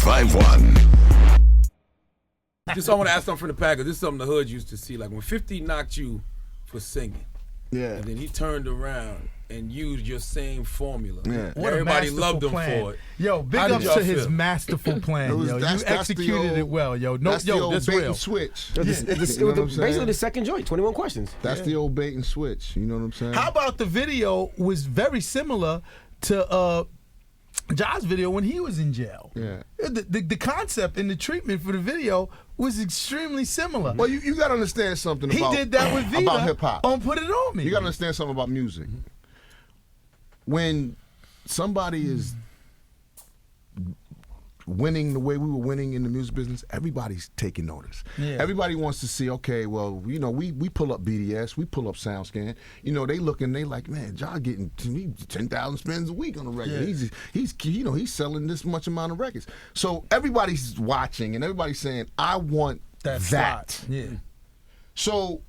1051. Just I want to ask something from the Packers. This is something the hood used to see. Like when 50 knocked you for singing, and then he turned around and used your same formula. Yeah. Everybody loved him for it. Yo, big ups to his masterful plan, yo. You executed it well, yo. No, that's the old that's bait real. and switch. It was basically the second joint, 21 questions. That's the old bait and switch. You know what I'm saying? How about the video was very similar to Ja's video when he was in jail? Yeah. The concept and the treatment for the video was extremely similar. Well, you got to understand something about he did that with Vita about hip hop. On Put It On Me. You got to understand something about music. When somebody is winning the way we were winning in the music business, everybody's taking notice. Yeah. Everybody wants to see, okay, well, you know, we pull up BDS, we pull up SoundScan. You know, they looking, they like, man, John getting 10,000 spins a week on a record. Yeah. He's selling this much amount of records. So everybody's watching and everybody's saying, I want that. Slot. Yeah. So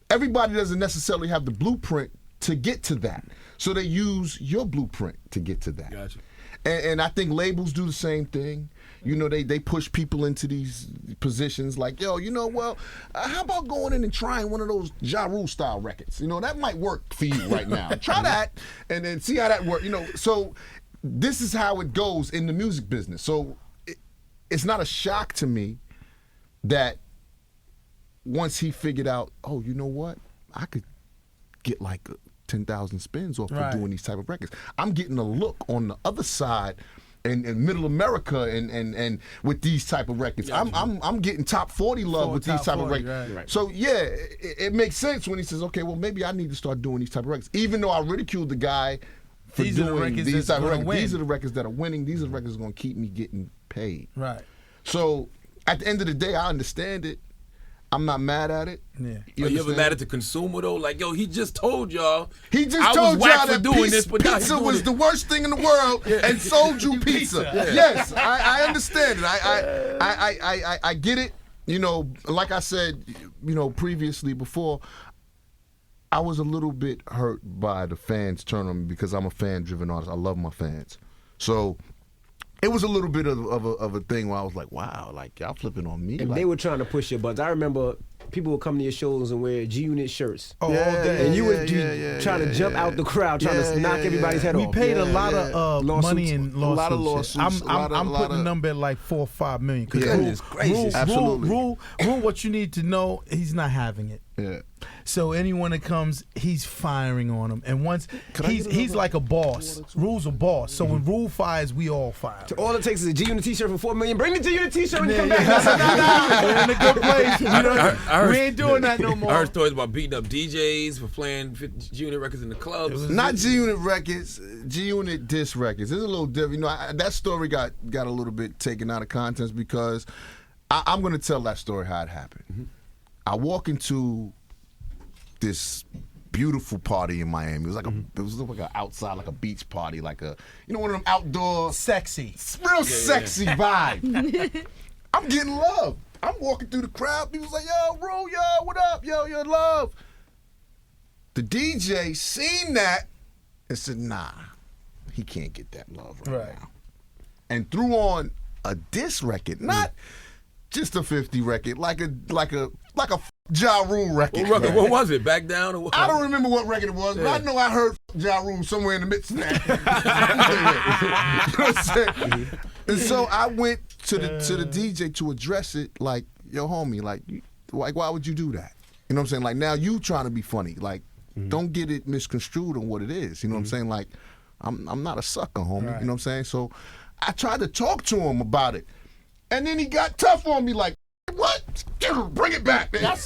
everybody doesn't necessarily have the blueprint to get to that. So they use your blueprint to get to that. Gotcha. And I think labels do the same thing. You know, they push people into these positions like, yo, you know, well, how about going in and trying one of those Ja Rule style records? You know, that might work for you right now. Try that and then see how that works. You know, so this is how it goes in the music business. So it's not a shock to me that once he figured out, oh, you know what? I could get like 10,000 spins off of doing these type of records. I'm getting a look on the other side in Middle America and with these type of records. Yeah, I'm getting top 40 love with these type of records. Right. So yeah, it makes sense when he says, okay, well maybe I need to start doing these type of records. Even though I ridiculed the guy for doing these type of records. These are the records that are winning. These are the records that are going to keep me getting paid. Right. So at the end of the day, I understand it. I'm not mad at it. Yeah. You ever mad at the consumer though? Like, yo, he just told y'all. He just told y'all that pizza was it. the worst thing in the world and sold you pizza. Yeah. Yes, I understand it. I get it. You know, like I said, you know, previously before, I was a little bit hurt by the fans turning on me because I'm a fan-driven artist. I love my fans. So it was a little bit of a thing where I was like, wow, like y'all flipping on me. And like, they were trying to push your buttons. I remember people would come to your shows and wear G-Unit shirts. Oh, all day. And you would trying to jump out the crowd, trying to knock everybody's head off. We paid a lot of money in lawsuits. A lot of lawsuits. I'm putting a number at like 4 or 5 million. Goodness gracious. Absolutely. Rule, what you need to know, he's not having it. Yeah. So anyone that comes, he's firing on him. And once he's like a boss. Rule's a boss. So when Rule fires, we all fire. So all it takes is a G-Unit t-shirt for $4 million. Bring the G-Unit t-shirt when you come back. We're in a good place. We ain't doing that no more. I heard stories about beating up DJs for playing G-Unit records in the clubs. Not G-Unit records, G-Unit disc records. It's a little different. You know, that story got a little bit taken out of context because I'm going to tell that story how it happened. Mm-hmm. I walk into this beautiful party in Miami. It was like an outside, like a beach party, like a, you know, one of them outdoor sexy, real sexy vibe. I'm getting love. I'm walking through the crowd. People's like, yo, bro, yo, what up? Yo, love. The DJ seen that and said, nah, he can't get that love right now. And threw on a diss record, not just a 50 record, like a Ja Rule record. What was it? Back Down or what? I don't remember what record it was, but I know I heard Ja Rule somewhere in the midst of that. You know what I'm saying? And so I went to the DJ to address it like, yo, homie, like why would you do that? You know what I'm saying? Like, now you trying to be funny. Like, don't get it misconstrued on what it is. You know what I'm saying? Like, I'm not a sucker, homie. Right. You know what I'm saying? So I tried to talk to him about it. And then he got tough on me like, what? Bring it back, man.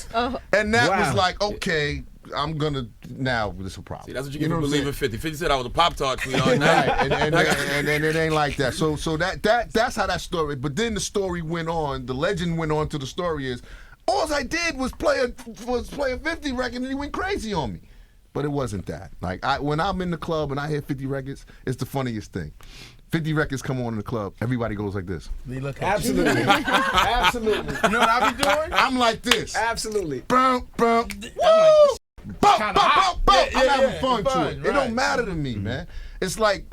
And that was like, okay, I'm gonna now this is a problem. See, that's what you get for believing 50. 50 said I was a Pop-Tart sweetheart. and it ain't like that. So that's how that story. But then the story went on. The legend went on to the story is, all I did was play a 50 record and he went crazy on me. But it wasn't that. Like when I'm in the club and I hear 50 records, it's the funniest thing. 50 records come on in the club, everybody goes like this. They look absolutely. Absolutely. You know what I be doing? I'm like this. Absolutely. Bum, bum, woo! Bum, bum, bum, bum. I'm having fun to it. It don't matter to me, man. It's like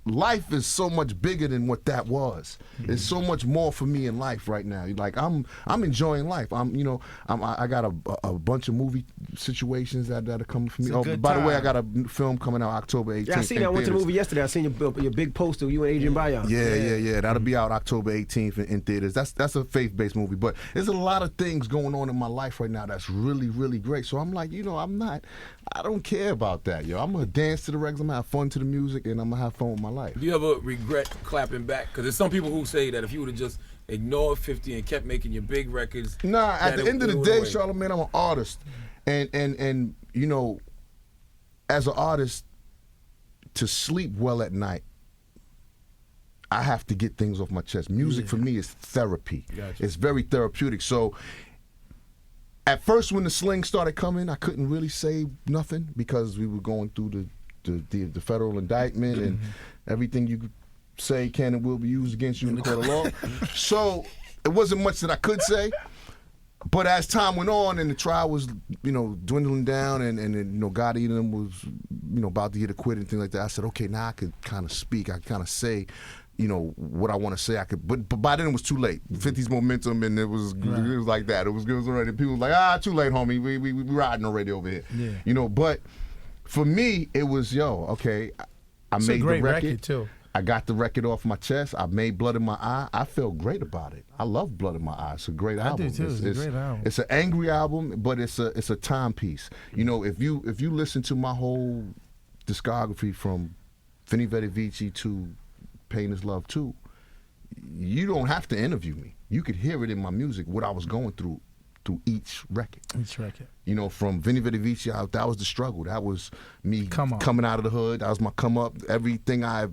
life is so much bigger than what that was. It's so much more for me in life right now. Like I'm enjoying life. I got a bunch of movie situations that are coming for me. Oh, by the way, I got a film coming out October 18th. Yeah, I seen that. I went to the movie yesterday. I seen your big poster. You and Adrian Bayan. Yeah. That'll be out October 18th in theaters. That's a faith-based movie. But there's a lot of things going on in my life right now that's really, really great. So I'm like, I don't care about that, yo. I'm gonna dance to the records. I'm gonna have fun to the music, and I'm gonna have fun with my life. Do you ever regret clapping back? Because there's some people who say that if you would have just ignored 50 and kept making your big records. Nah, at the end of the day, Charlamagne, I'm an artist, and as an artist, to sleep well at night, I have to get things off my chest. Music for me is therapy. Gotcha. It's very therapeutic. So at first, when the sling started coming, I couldn't really say nothing because we were going through the federal indictment and everything you could say can and will be used against you in the court of law. So it wasn't much that I could say. But as time went on and the trial was, dwindling down and Gotti and them was, about to get acquitted and things like that, I said, okay, now I could kind of speak. I could kind of say, what I want to say. I could, but by then it was too late. 50's momentum, and it was like that. It was already. People were like, too late, homie. We riding already over here. Yeah. But for me, it was, okay, I made the record too. I got the record off my chest. I made Blood in My Eye. I felt great about it. I love Blood in My Eye. It's a great album. I do too. It's a great album. It's an angry album, but it's a timepiece. If you listen to my whole discography from Veni Vidi Vici to Pain Is Love Too, you don't have to interview me. You could hear it in my music, what I was going through each record. From Veni Vidi Vici, that was the struggle. That was me coming out of the hood. That was my come up. Everything I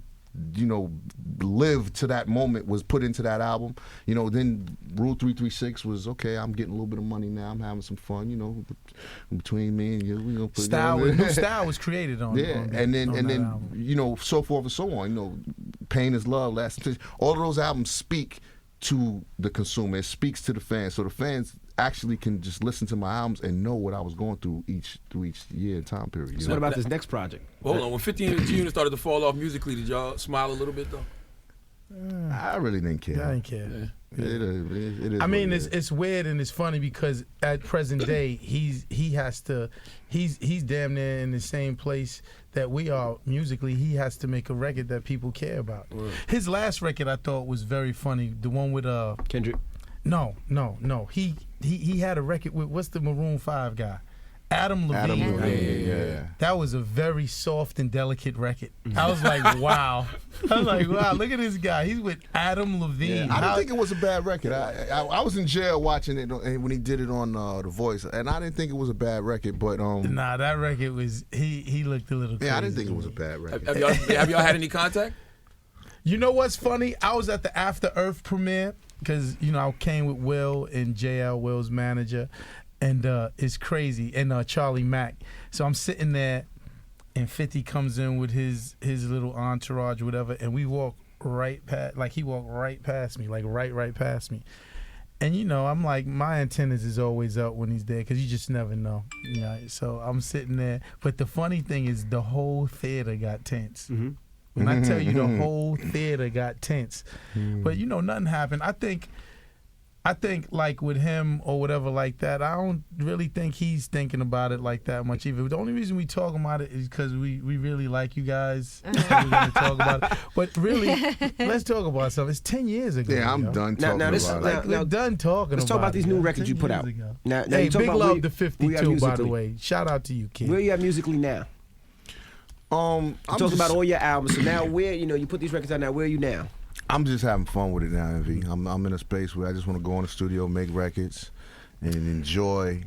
lived to that moment was put into that album. Then Rule 336 was, okay, I'm getting a little bit of money now. I'm having some fun, between me and you. New style was created on and then so forth and so on. Pain Is Love, Last Temptation. All of those albums speak to the consumer. It speaks to the fans. So the fans actually can just listen to my albums and know what I was going through each year and time period. So what about this next project? Hold on. When 50 and G-Unit started to fall off musically, did y'all smile a little bit though? I really didn't care. I didn't care. Yeah. It is. I mean, it's weird and it's funny because at present day he's damn near in the same place that we are musically. He has to make a record that people care about. Right. His last record I thought was very funny. The one with Kendrick. No. He had a record with, what's the Maroon 5 guy? Adam Levine. Yeah. That was a very soft and delicate record. I was like, wow. Look at this guy. He's with Adam Levine. Yeah. I didn't think it was a bad record. I was in jail watching it when he did it on The Voice, and I didn't think it was a bad record. But nah, that record was he looked a little crazy. Yeah, I didn't think it was a bad record. Have y'all had any contact? You know what's funny? I was at the After Earth premiere because I came with Will and JL, Will's manager. And it's crazy. And Charlie Mack. So I'm sitting there, and 50 comes in with his little entourage, whatever, and we walk right past, he walked right past me, right past me. And I'm like, my antennas is always up when he's there because you just never know. So I'm sitting there. But the funny thing is, the whole theater got tense. Mm-hmm. When I tell you, the whole theater got tense. But nothing happened. I think like with him or whatever like that, I don't really think he's thinking about it like that much either. The only reason we talk about it is because we really like you guys. So we're going to talk about it. But really, let's talk about something. It's 10 years ago. Yeah, I'm done talking about it. We're done talking about it. Let's talk about these new records you put out. Now hey, big love to 52, by the way. Shout out to you, kid. Where you at musically now? I'm talking about all your albums. So now where, you put these records out now, where are you now? I'm just having fun with it now, Envy. I'm in a space where I just want to go in the studio, make records, and enjoy,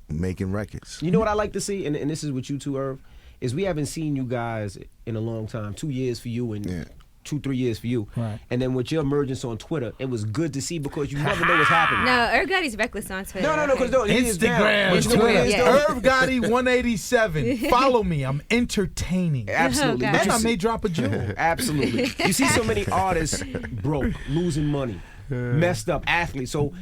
making records. You know what I like to see, and this is with you too, Irv, is we haven't seen you guys in a long time. 2 years for you and 2-3 years for you. Right. And then with your emergence on Twitter, it was good to see because you never know what's happening. No, Irv Gotti's reckless on Twitter. No, because Instagram, Twitter. Irv Gotti 187. Follow me. I'm entertaining. Absolutely. And I may drop a jewel. Absolutely. You see so many artists broke, losing money, messed up athletes. So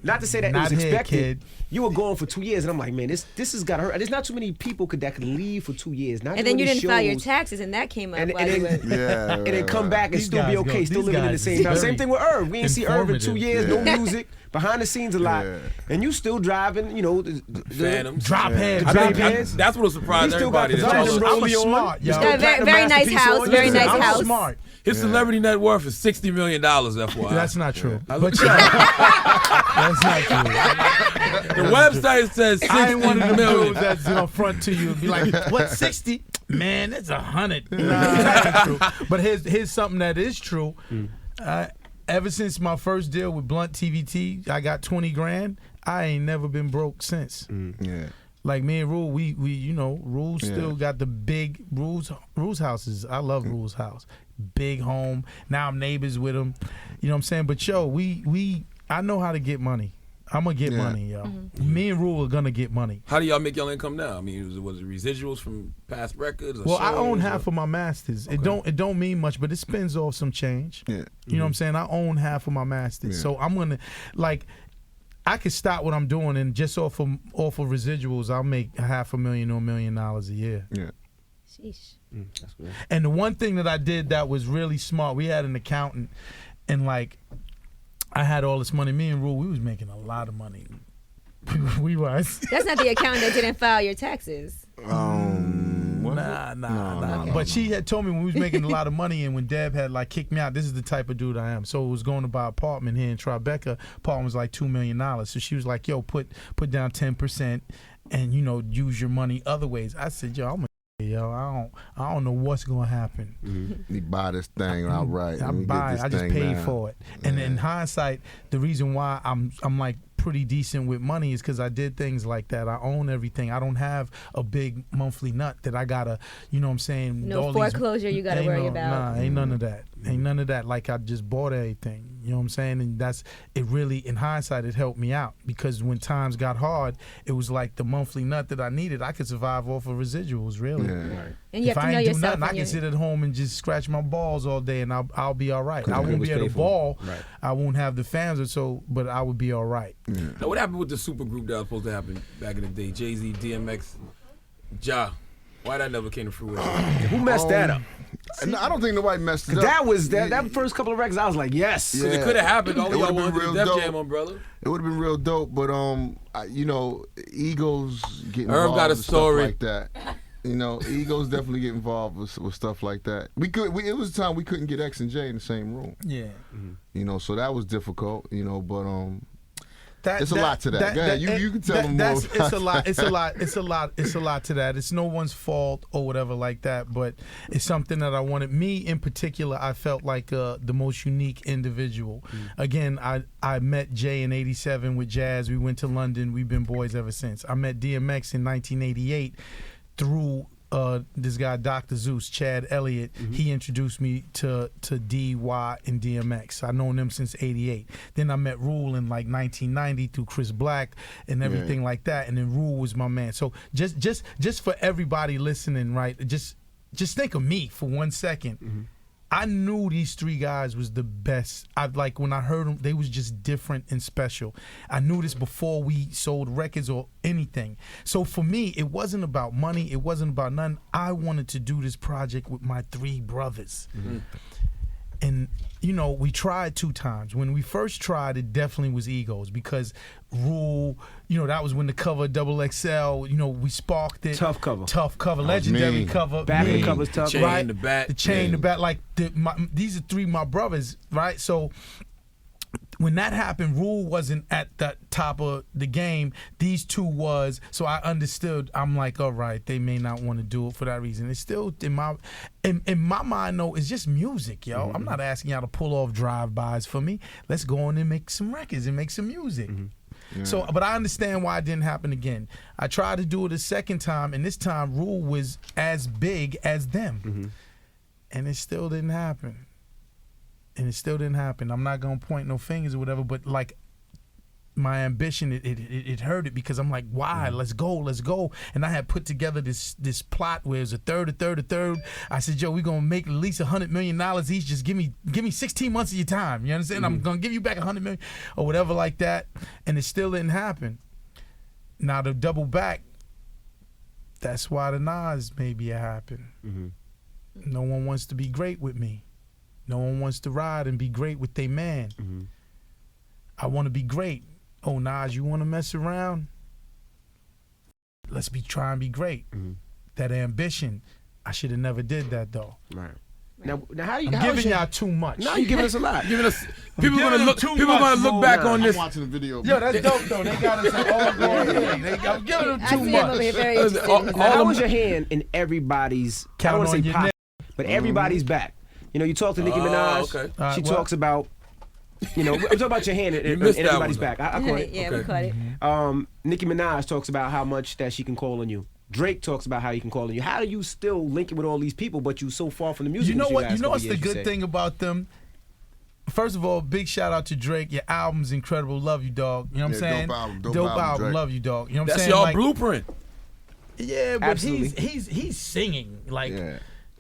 Not to say that it Not was here, expected. kid. You were gone for 2 years, and I'm like, man, this has got to hurt. There's not too many people that can leave for 2 years. Not And then you doing didn't file your shows, taxes, and that came up. and while you were- and then come back and These still be guys okay, go- still these living in the guys same is house. very Same thing with Irv. We ain't see Irv in 2 informative. years, no music, behind the scenes a lot, and you still driving, the Phantoms. Drop heads, I baby. think That's what surprised He still got everybody. the That's Platinum all- I'm a Rollie on. smart, yo. He's Got a Platinum very nice Masterpiece house, on. very nice I'm house. smart. His celebrity net worth is $60 million, FYI. That's not true. I But looked yo, it that's not true. The website says 60 I ain't one of the million. dudes that's gonna front to you and be like, "What 60? Man, that's 100." Nah, that ain't true. But here's something that is true. Ever since my first deal with Blunt TVT, I got 20 grand. I ain't never been broke since. Yeah. Like me and Rule, we Rule still got the big Rule's houses. I love Rule's house. Big home. Now I'm neighbors with him. You know what I'm saying? But yo, I know how to get money. I'm gonna get money, yo. Me and Rule are gonna get money. How do y'all make y'all income now? I mean, was it residuals from past records? Or Well, I own shows, half or- of my masters. Okay. It don't mean much, but it spins off some change. Yeah. You know what I'm saying? I own half of my masters. Yeah. So I'm gonna I could stop what I'm doing and just off of residuals, I'll make $500,000 to $1 million a year. Yeah. Sheesh. That's good. And the one thing that I did that was really smart, we had an accountant, and I had all this money. Me and Rule, we was making a lot of money. We was. That's not the accountant that didn't file your taxes. Nah. But she had told me when we was making a lot of money, and when Deb had kicked me out, this is the type of dude I am. So it was going to buy an apartment here in Tribeca. Apartment was like $2 million. So she was like, yo, put down 10% and use your money other ways. I said, yo, I don't know what's gonna happen. You buy this thing outright. I Let me buy get it. this I just thing paid now. for it. And in hindsight, the reason why I'm pretty decent with money is because I did things like that. I own everything. I don't have a big monthly nut that I gotta, you know what I'm saying? No all these- foreclosure you gotta ain't worry no- about. Nah, ain't none of that. Ain't none of that. Like I just bought everything. You know what I'm saying? And it really, in hindsight, it helped me out because when times got hard, it was like the monthly nut that I needed. I could survive off of residuals, really. Yeah. And you If have to I know ain't do yourself. nothing, I when can sit at home and just scratch my balls all day, and I'll be all right. I won't was be able to paid for. ball. Right. I won't have the fans or so, but I would be all right. Now, what happened with the super group that was supposed to happen back in the day? Jay-Z, DMX, Ja. Why that never came to fruition? Who messed that up? No, I don't think nobody messed it up. That was that first couple of records. I was like, yes. Yeah. It could have happened. All It y'all would've been wanted real the Def dope. Jam umbrella. It would have been real dope, but egos get Irv involved got a with story. stuff like that. Egos definitely get involved with stuff like that. It was a time we couldn't get X and J in the same room. Yeah. So that was difficult. It's a lot to that. Go ahead. You can tell them more. It's a lot. It's a lot. It's a lot. It's a lot to that. It's no one's fault or whatever like that. But it's something that I wanted. Me in particular, I felt like the most unique individual. Again, I met Jay in '87 with Jazz. We went to London. We've been boys ever since. I met DMX in 1988 through this guy, Dr. Zeus, Chad Elliott. He introduced me to DY and DMX. I've known them since '88. Then I met Rule in 1990 through Chris Black and everything like that. And then Rule was my man. So just for everybody listening, right? Just think of me for 1 second. I knew these three guys was the best. When I heard them, they was just different and special. I knew this before we sold records or anything. So for me, it wasn't about money. It wasn't about nothing. I wanted to do this project with my three brothers. And, we tried 2 times. When we first tried, it definitely was egos because Rule, that was when the cover Double XL, we sparked it. Tough cover. Legendary mean. cover. Back of the mean. cover's tough. Chain, Right? the bat. The chain, the bat. These are 3 my brothers, right? So when that happened, Rule wasn't at the top of the game. These 2 was. So I understood. I'm like, all right, they may not want to do it for that reason. It's still in my mind though. It's just music, yo. I'm not asking y'all to pull off drive-bys for me. Let's go on and make some records and make some music. So, but I understand why it didn't happen again. I tried to do it a second time, and this time Rule was as big as them, and it still didn't happen. I'm not gonna point no fingers or whatever, but my ambition, it hurt it because I'm like, why? Let's go. And I had put together this plot where it was a third. I said, Joe, we're gonna make at least $100 million each. Just give me 16 months of your time. You understand? I'm gonna give you back $100 million or whatever like that. And it still didn't happen. Now to double back, that's why the Nas maybe it happened. No one wants to be great with me. No one wants to ride and be great with their man. I want to be great. Oh, Nas, you want to mess around? Let's try and be great. That ambition, I should have never did that though. Right. Now how you? I'm giving y'all too much. No, you giving us a lot. Giving us people gonna look back on this. I'm watching the video. Yo, that's dope though. They got us all going. I'm giving them I too see him much. over here very interested. Now, how was your hand in everybody's? I don't want to say your pop, neck. but everybody's back. You know, you talk to Nicki Minaj. Okay. She talks about. You know, I'm talking about your hand in missed that everybody's one, back. I caught it. Yeah, we caught it. Nicki Minaj talks about how much that she can call on you. Drake talks about how he can call on you. How do you still link it with all these people, but you so far from the music? You know what? industry You know last what's couple the years, good thing about them? First of all, big shout out to Drake. Your album's incredible. Love you, dog. You know what I'm saying? Dope album, Drake. Love you, dog. You know what I'm That's saying? y'all Like, blueprint. yeah, but Absolutely. he's singing like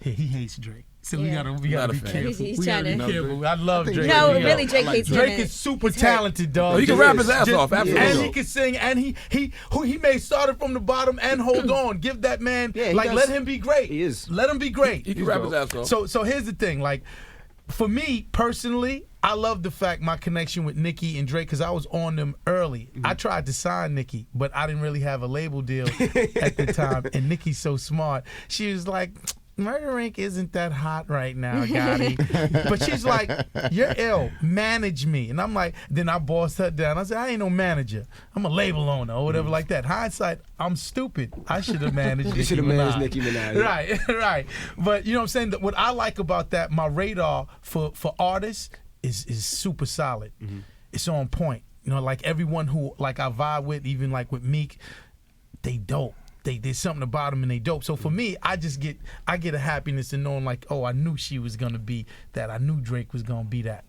he hates Drake. So Yeah. we gotta be Not a fan. careful. He's we gotta be trying to- careful. I love Drake. No, We really, gotta- Drake hates him. Drake is super talented, dog. Oh, he can rap his ass off, absolutely. And he can sing, and he may start it from the bottom and hold on. Give that man, Yeah, he like, does. let him be great. He is. Let him be great. He can rap his ass off. So here's the thing, like, for me personally, I love the fact my connection with Nicki and Drake because I was on them early. I tried to sign Nicki, but I didn't really have a label deal at the time. And Nicki's so smart. She was like, Murder Inc. isn't that hot right now, Gotti. But she's like, you're ill. Manage me. And I'm like, then I bossed her down. I said, I ain't no manager. I'm a label owner or whatever like that. Hindsight, I'm stupid. I should have managed Nicki You should have managed Nicki Minaj. Right. But you know what I'm saying? What I like about that, my radar for artists is super solid. It's on point. You know, like everyone who like I vibe with, even like with Meek, they dope. There's something about them and they dope. So for me, I get a happiness in knowing like, oh, I knew she was gonna be that. I knew Drake was gonna be that.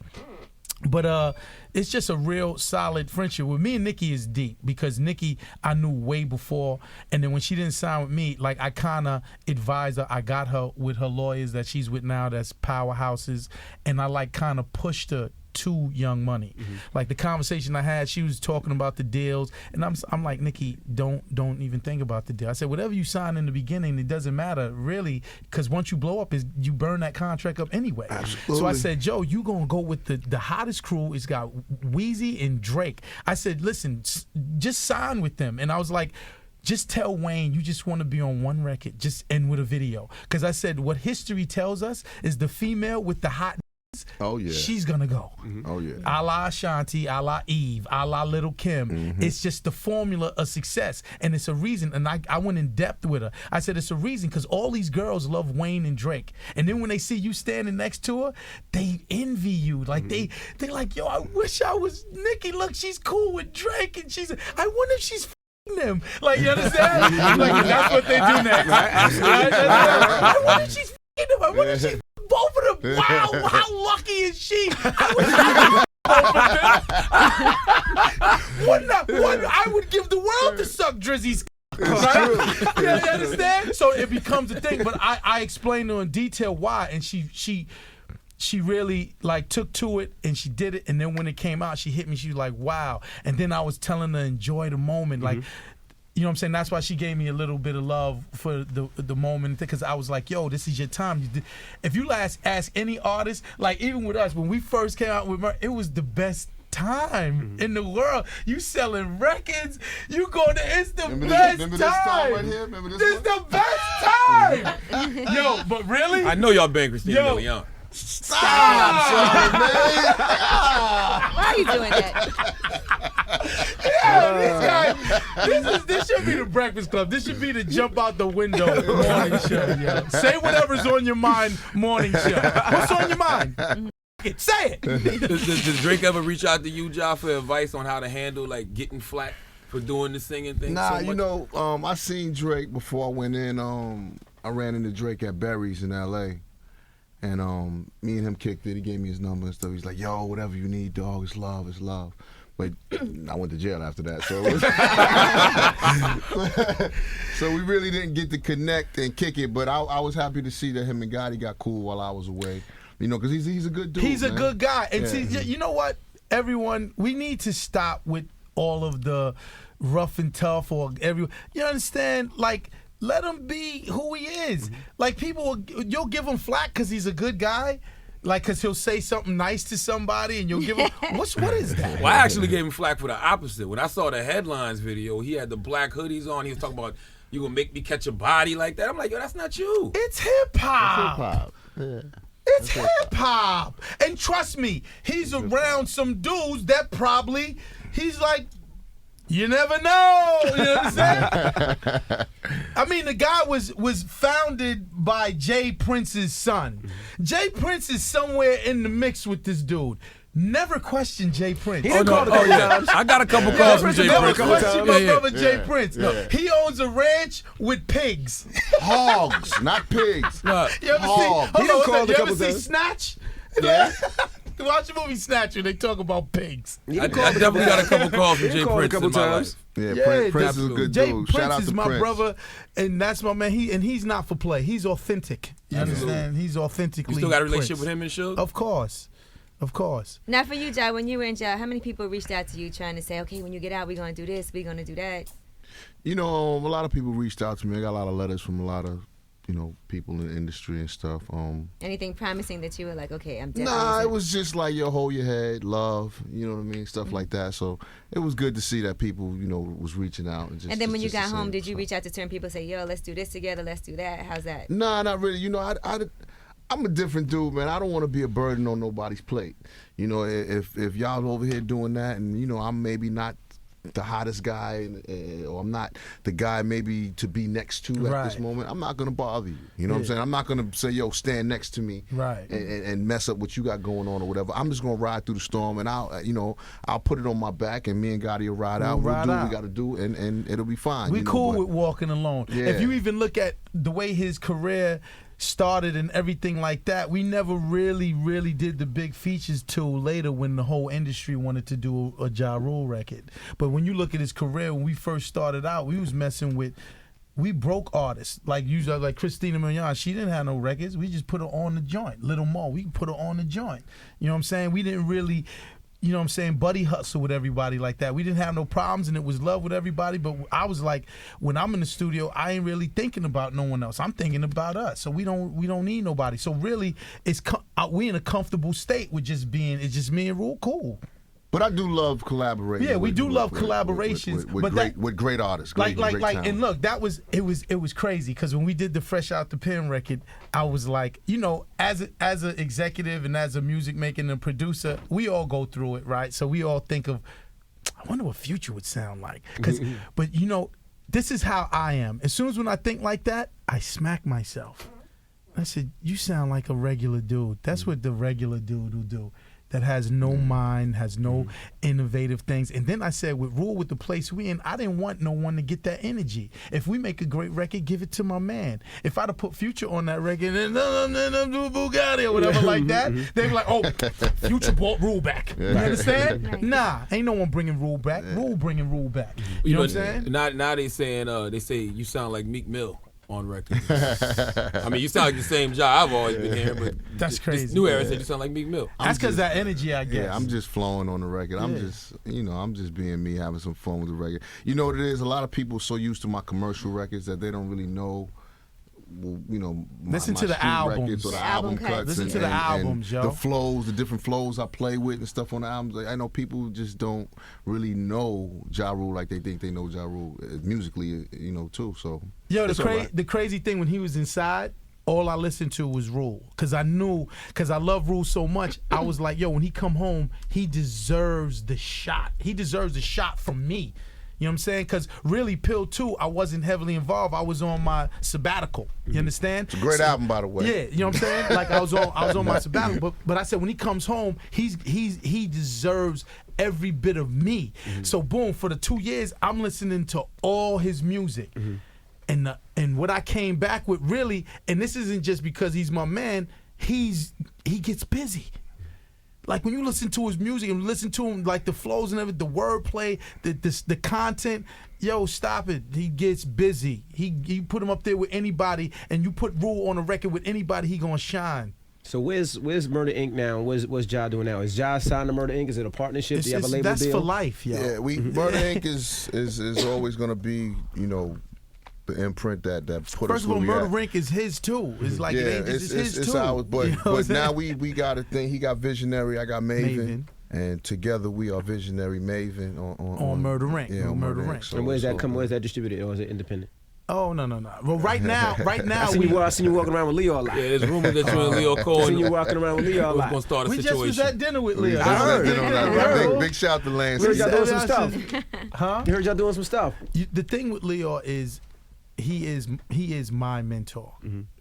But it's just a real solid friendship. With me and Nicki is deep because Nicki I knew way before, and then when she didn't sign with me, like I kind of advised her. I got her with her lawyers that she's with now, that's powerhouses, and I like kind of pushed her to Young Money. Like the conversation I had, she was talking about the deals, and I'm like, Nicki, don't even think about the deal. I said, whatever you sign in the beginning, it doesn't matter really, because once you blow up, you burn that contract up anyway. Absolutely. So I said, Joe, you gonna go with the hottest crew. It's got Weezy and Drake. I said, listen, just sign with them. And I was like, just tell Wayne you just want to be on one record, just end with a video. Because I said, what history tells us is the female with the hot, oh yeah, she's gonna go. Oh yeah. A la Ashanti, a la Eve, a la Little Kim. It's just the formula of success. And it's a reason. And I went in depth with her. I said, it's a reason because all these girls love Wayne and Drake. And then when they see you standing next to her, they envy you. Like they're like, yo, I wish I was Nicki. Look, she's cool with Drake. And I wonder if she's them. Like, you understand? Like, that's what they do next. I wonder if she's them. I wonder if she's both of them. Wow, how lucky is she? I would give the world to suck Drizzy's. Right? You understand? So it becomes a thing. But I explained to her in detail why, and she really like took to it and she did it. And then when it came out, she hit me. She was like, wow. And then I was telling her enjoy the moment, like. You know what I'm saying? That's why she gave me a little bit of love for the moment, because I was like, yo, this is your time. If you ask any artist, like even with us, when we first came out with Mer, it was the best time in the world. You selling records, you going to, it's the best remember time. This time right here? Remember this This one? the best time. Yo, but really? I know y'all bang Christina Milian. Stop, man. Why are you doing that? This should be the Breakfast Club. This should be the jump out the window morning show, yo. Say whatever's on your mind morning show. What's on your mind? Say it. Does Drake ever reach out to you, Ja, for advice on how to handle like getting flack for doing the singing thing? Nah, so you know, I seen Drake before I went in. I ran into Drake at Berry's in L.A. And me and him kicked it. He gave me his number and stuff. He's like, yo, whatever you need, dog, it's love, it's love. But I went to jail after that, so we really didn't get to connect and kick it. But I was happy to see that him and Gotti got cool while I was away. You know, because he's a good dude. He's a man. good guy. And see, you know what? Everyone, we need to stop with all of the rough and tough or everyone. You understand? Like, let him be who he is. Like, you'll give him flack because he's a good guy. Like, because he'll say something nice to somebody and you'll give him, what is that? Well, I actually gave him flack for the opposite. When I saw the headlines video, he had the black hoodies on. He was talking about, you gonna make me catch a body like that. I'm like, yo, that's not you. It's hip-hop. Hip-hop. Yeah. It's hip-hop. And trust me, he's around some dudes that probably, he's like, you never know. You know what I'm saying? I mean, the guy was founded by Jay Prince's son. Jay Prince is somewhere in the mix with this dude. Never question Jay Prince. He called a couple times. I got a couple calls from Jay Never Prince. question my brother Jay Prince. No, he owns a ranch with pigs. Hogs, not pigs. You ever see? Hogs. Hold on, called a you couple ever see times. Snatch? Yeah. Watch the movie Snatch when they talk about pigs. I definitely got a couple calls from He Jay called a Prince couple in my times. life. Yeah, Prince is a good Jay dude. Prince Shout out is to my Prince. brother, and that's my man. He's not for play. He's authentic. You understand? He's authentically. You still got a relationship Prince. with him and Suge? Of course. Now for you, Jai, when you were in jail, how many people reached out to you trying to say, okay, when you get out, we're going to do this, we're going to do that? You know, a lot of people reached out to me. I got a lot of letters from a lot of, people in the industry and stuff. Anything promising that you were like, okay, I'm definitely... Nah, it was just like, hold your head, love, you know what I mean, stuff like that. So it was good to see that people, was reaching out. And then when you got home, did you reach out to certain people, say, yo, let's do this together, let's do that? How's that? Nah, not really. I'm a different dude, man. I don't want to be a burden on nobody's plate. If y'all over here doing that and, I'm maybe not the hottest guy or I'm not the guy maybe to be next to at this moment, I'm not going to bother you. You know what I'm saying? I'm not going to say, yo, stand next to me and mess up what you got going on or whatever. I'm just going to ride through the storm and I'll put it on my back and me and Gotti will ride out. We'll do what we got to do and it'll be fine. We cool with walking alone. Yeah. If you even look at the way his career started and everything like that, we never really did the big features till later when the whole industry wanted to do a Ja Rule record. But when you look at his career, when we first started out, we was messing with, we broke artists. Like Christina Milian, she didn't have no records. We just put her on the joint. Little Mo, we put her on the joint. You know what I'm saying? We didn't really, buddy hustle with everybody like that. We didn't have no problems and it was love with everybody, but I was like, when I'm in the studio, I ain't really thinking about no one else. I'm thinking about us. So we don't need nobody. So really, we in a comfortable state with just being, it's just me and Rule, cool. But I do love collaborating. Yeah, we do love collaborations, with great artists. Great talent. And look, it was crazy because when we did the Fresh Out the Pen record, I was like, as an executive and as a music maker and a producer, we all go through it, right? So we all think of, I wonder what Future would sound like, but this is how I am. As soon as when I think like that, I smack myself. I said, you sound like a regular dude. That's what the regular dude will do. That has no mind, has no innovative things. And then I said, with Rule, with the place we in, I didn't want no one to get that energy. If we make a great record, give it to my man. If I'd have put Future on that record, and Bugatti or whatever like that, they'd be like, oh, Future brought Rule back. You understand? Right. Nah, ain't no one bringing Rule back. Rule bringing Rule back. You know what I'm saying? Now they saying, they say you sound like Meek Mill on record. I mean, you sound like the same job I've always been hearing, but that's crazy. This new era said you sound like Meek Mill. That's because that energy, I guess. Yeah, I'm just flowing on the record. I'm just, I'm just being me, having some fun with the record. You know what it is? A lot of people are so used to my commercial records that they don't really know, listen my to the street albums. records or the Album album cuts. cuts. Listen and, to the and albums, yo. The flows, the different flows I play with and stuff on the albums. Like, I know people just don't really know Ja Rule like they think they know Ja Rule musically, too. So Yo, it's all right. the crazy thing, when he was inside, all I listened to was Rule. Because I love Rule so much, I was like, yo, when he come home, he deserves the shot. He deserves the shot from me. You know what I'm saying? Because really, Pill 2, I wasn't heavily involved. I was on my sabbatical. You understand? It's a great album, by the way. Yeah, you know what I'm saying? Like I was on my sabbatical. But I said, when he comes home, he deserves every bit of me. So boom, for the 2 years, I'm listening to all his music. And what I came back with, really, and this isn't just because he's my man, he gets busy. like when you listen to his music and listen to him, like the flows and everything, the wordplay, the content, yo, stop it. He gets busy. He put him up there with anybody, and you put Rule on a record with anybody, he gonna shine. So where's Murder Inc. now? What's Ja doing now? Is Ja signed to Murder Inc.? Is it a partnership? Do you have a label that's deal? for life, yo. Yeah, Murder Inc. is always gonna be, you know, the imprint that put us where we at. First of all, Murder Inc. is his too. It's like it's his too. Ours, but You know what I'm now saying? we got a thing. He got Visionary, I got Maven. And together we are Visionary Maven on Murder Inc. Yeah, on Murder Murder Inc. So, And where's that distributed, or is it independent? Oh no. Well, right now I seen you walking around with Leo a lot. Yeah, there's rumors that you and Leo Cole I seen you walking around with Leo a was lot. gonna start a we situation. just was at dinner with Leo. I heard. heard. Big shout to Lance. We heard y'all doing some stuff. Huh? You heard y'all doing some stuff. The thing with Leo is he is my mentor,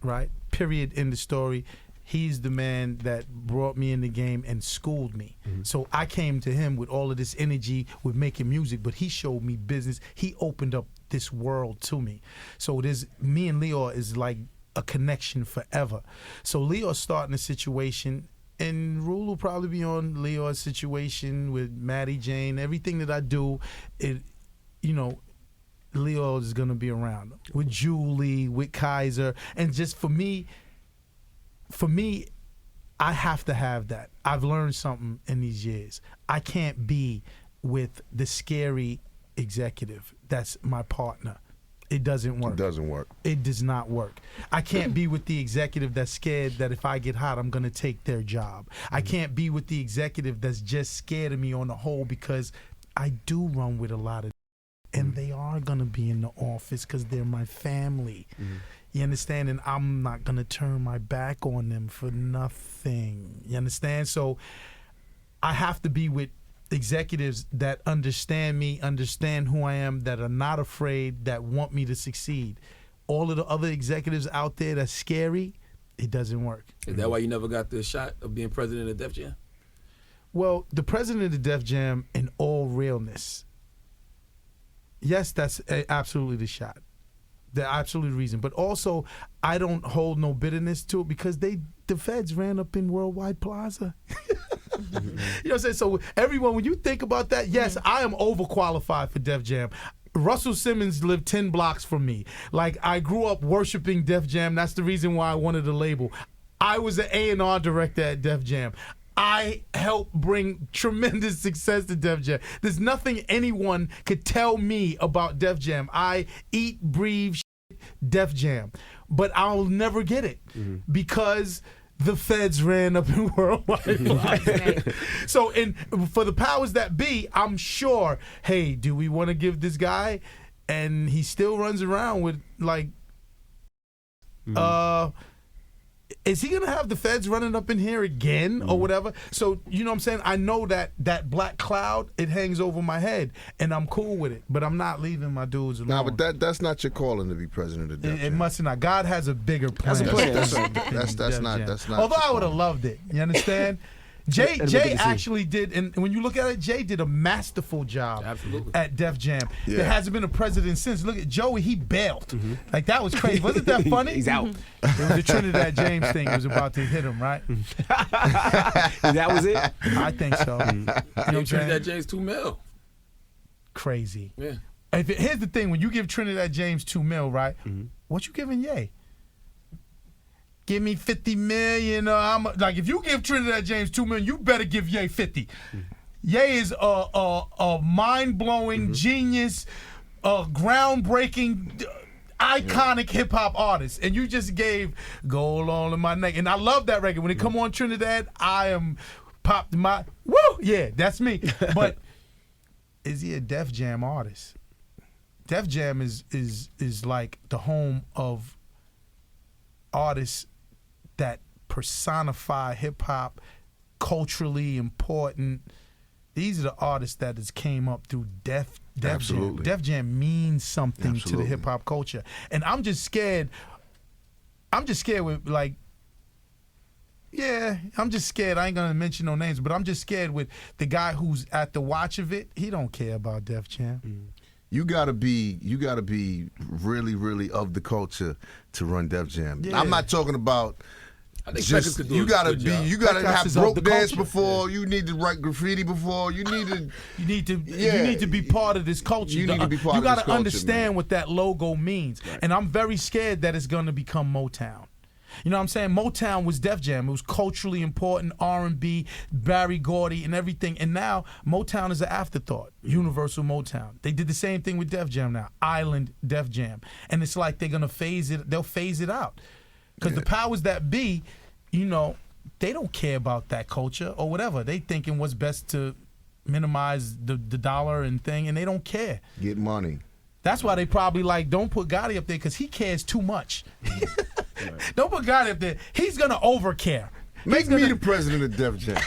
right? Period. In the story. He's the man that brought me in the game and schooled me. So I came to him with all of this energy with making music, but he showed me business. He opened up this world to me. So me and Leo is like a connection forever. So Leo's starting a situation, and Rule will probably be on Leo's situation with Maddie Jane. Everything that I do, Leo is gonna be around with Julie, with Kaiser, and just for me, I have to have that. I've learned something in these years. I can't be with the scary executive that's my partner. It doesn't work. It doesn't work. It does not work. I can't be with the executive that's scared that if I get hot, I'm going to take their job. I can't be with the executive that's just scared of me on the whole, because I do run with a lot of, and they are going to be in the office because they're my family. You understand? And I'm not going to turn my back on them for nothing. You understand? So I have to be with executives that understand me, understand who I am, that are not afraid, that want me to succeed. All of the other executives out there that's scary, it doesn't work. Is that why you never got the shot of being president of Def Jam? Well, the president of Def Jam, in all realness, yes, that's absolutely the shot. The absolute reason. But also, I don't hold no bitterness to it, because the feds ran up in Worldwide Plaza. You know what I'm saying? So everyone, when you think about that, yes, I am overqualified for Def Jam. Russell Simmons lived 10 blocks from me. Like, I grew up worshiping Def Jam. That's the reason why I wanted a label. I was an A&R director at Def Jam. I helped bring tremendous success to Def Jam. There's nothing anyone could tell me about Def Jam. I eat, breathe, Def Jam. But I'll never get it because the feds ran up in Worldwide. So for the powers that be, I'm sure, hey, do we want to give this guy? And he still runs around with like, is he gonna have the feds running up in here again or whatever? So you know what I'm saying? I know that black cloud, it hangs over my head, and I'm cool with it. But I'm not leaving my dudes alone. Nah, but that's not your calling to be president of Def Jam. It must not. God has a bigger plan. That's not. Although I would have loved it. You understand? Jay actually did, and when you look at it, Jay did a masterful job at Def Jam. Yeah. There hasn't been a president since. Look at Joey, he bailed. Like, that was crazy. Wasn't that funny? He's out. It was the Trinidad James thing. It was about to hit him, right? That was it? I think so. You know what I'm Trinidad saying? James $2 million. Crazy. Yeah. Here's the thing. When you give Trinidad James $2 million, right? What you giving Ye? Give me $50 million. Like, if you give Trinidad James $2 million, you better give Ye 50. Ye is a mind-blowing genius, groundbreaking, iconic hip hop artist, and you just gave Gold All in My Neck, and I love that record. When it come on Trinidad, I am popped my woo. Yeah, that's me. But is he a Def Jam artist? Def Jam is like the home of artists that personify hip hop, culturally important. These are the artists that has came up through Def Jam. Def Jam means something to the hip hop culture, and I'm just scared. I'm just scared with like. Yeah, I'm just scared. I ain't gonna mention no names, but I'm just scared with the guy who's at the watch of it. He don't care about Def Jam. You gotta be really, really of the culture to run Def Jam. Yeah. I'm not talking about I think Peckers just could do you a gotta good be, job. you gotta Peckers have is of broke the dance culture. before. You need to write graffiti before. You need to. You need to Yeah. you need to be part of this culture. You need to be part you of this gotta culture, understand man. what that logo means. And I'm very scared that it's gonna become Motown. You know what I'm saying? Motown was Def Jam. It was culturally important, R&B, Barry Gordy, and everything. And now Motown is an afterthought. Universal Motown. They did the same thing with Def Jam now. Island Def Jam. And it's like they're gonna phase it. They'll phase it out because the powers that be, you know, they don't care about that culture or whatever. They thinking what's best to minimize the dollar and thing, and they don't care. Get money. That's why they probably like, don't put Gotti up there because he cares too much. Don't put Gotti up there. He's going to overcare. Make me the president of Def Jam.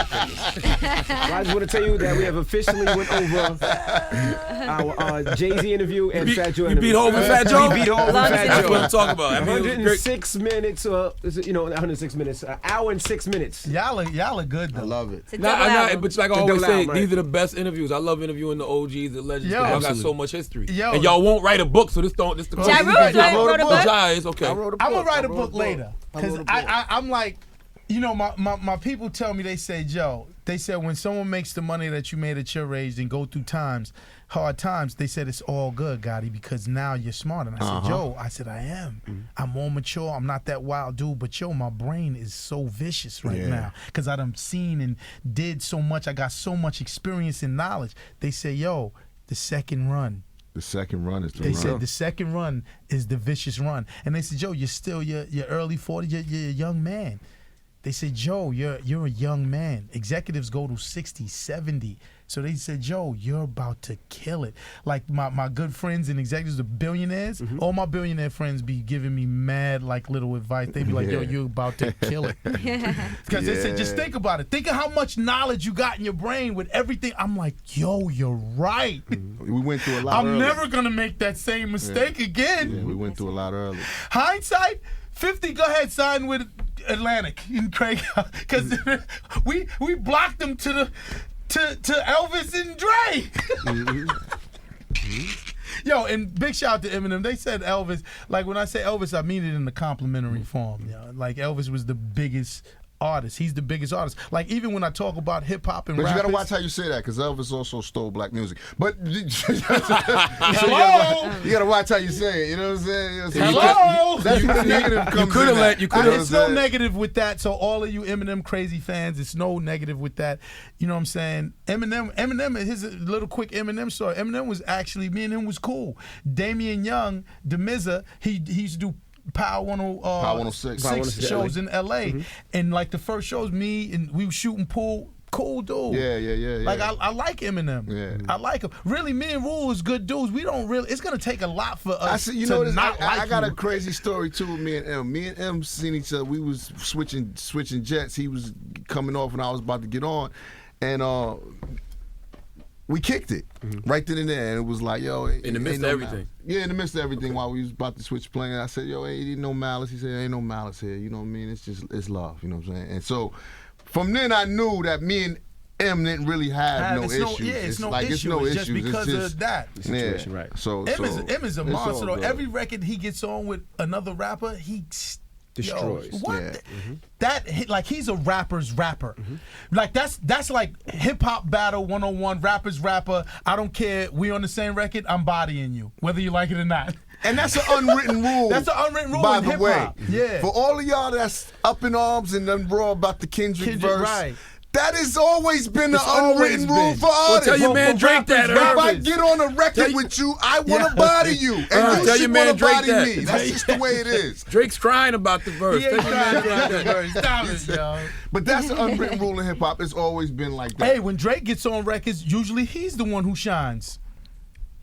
I just want to tell you that we have officially went over our Jay-Z interview and Fat Joe You beat Hov and Fat Joe? We beat Hov and Fat That's what I'm Joe. talking about. I mean, it was great. 106 minutes, 106 minutes, an hour and 6 minutes. Y'all are good, though. I love it. It's a Nah, double album. but like I The always double say, album, right? these are the best interviews. I love interviewing the OGs, the legends. Yo, Y'all got absolutely. so much history. Yo. And y'all won't write a book, so this the Ja closest Rule we can do. wrote a book? Ja is okay. I wrote a book. I'm going to write a I wrote book later. Because I'm like, you know, my people tell me, they say, Joe, they said when someone makes the money that you made at your age and go through hard times, they said it's all good, Gotti, because now you're smart. And I said, Joe, I am. I'm more mature. I'm not that wild dude. But, Joe, my brain is so vicious right now because I done seen and did so much. I got so much experience and knowledge. They say, yo, the second run. The second run is the They run. said the second run is the vicious run. And they said, Joe, you're still your early 40s, you're a young man. They said, Joe, you're a young man. Executives go to 60, 70. So they said, Joe, you're about to kill it. Like my good friends and executives, the billionaires, all my billionaire friends be giving me mad like little advice. They be like, yo, you're about to kill it. Because they said, just think about it. Think of how much knowledge you got in your brain with everything. I'm like, yo, you're right. We went through a lot I'm early. never going to make that same mistake again. Yeah, we went through a lot early. Hindsight, 50, go ahead, sign with Atlantic in Craig, because we blocked them to Elvis and Dre. Yo, and big shout out to Eminem. They said Elvis, like when I say Elvis, I mean it in the complimentary form. You know? Like Elvis was the biggest artist. He's the biggest artist. Like even when I talk about hip hop and But rappers, you gotta watch how you say that, because Elvis also stole black music. But so Hello? you gotta watch how you say it. You know what I'm saying? Hello? That's where the negative comes in at. It's no negative with that. So all of you Eminem crazy fans, it's no negative with that. You know what I'm saying? Eminem, his little quick Eminem story. Eminem was actually, me and him was cool. Damian Young, DeMizza, he used to do Power 106 shows in LA. And like the first shows, me and we were shooting pool. Cool dude. Yeah. Like I like Eminem. Yeah. I like him. Really, me and Rule is good dudes. We don't really. It's gonna take a lot for us you to know, not like I got you. a crazy story too with me and M. Me and M seen each other. We was switching jets. He was coming off and I was about to get on, and we kicked it right then and there. And it was like, yo, In the midst of everything. Yeah, in the midst of everything, while we was about to switch plane, I said, yo, ain't no malice. He said, ain't no malice here. You know what I mean? It's love. You know what I'm saying? And so from then I knew that me and M didn't really have no issues. It's no like, issue. It's no It's issues. just because it's just, of that. Situation, right. So M is a it's monster all though. good. Every record he gets on with another rapper, he Destroys. Yo, what? Yeah. That like he's a rapper's rapper. Like that's like hip hop battle 101. Rapper's rapper. I don't care. We on the same record. I'm bodying you, whether you like it or not. And that's an unwritten rule. That's an unwritten rule by in the hip-hop. way. Yeah. For all of y'all that's up in arms and then raw about the Kendrick verse, right. that has always been It's an unwritten always rule been. for artists. tell your man Drake that, If I rappers. get on a record with you, I want to body you. And tell you your should man want to Drake body that. me. That's just the way it is. Drake's crying about the verse. He ain't Tell your man trying to Drake get that. that verse. Stop it, yo. But that's an unwritten rule in hip-hop. It's always been like that. Hey, when Drake gets on records, usually he's the one who shines.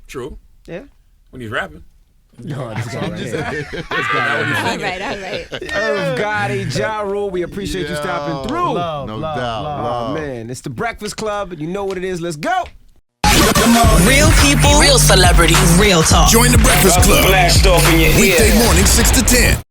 True. Yeah. When he's rapping. No, this guy right here. All right. Irv Gotti, Ja Rule, we appreciate you stopping through. Love, No love, doubt. love. Oh, man, it's the Breakfast Club. You know what it is. Let's go. Real people, real celebrities, real talk. Join the Breakfast Club. Blast off in your ear. Weekday morning, 6 to 10.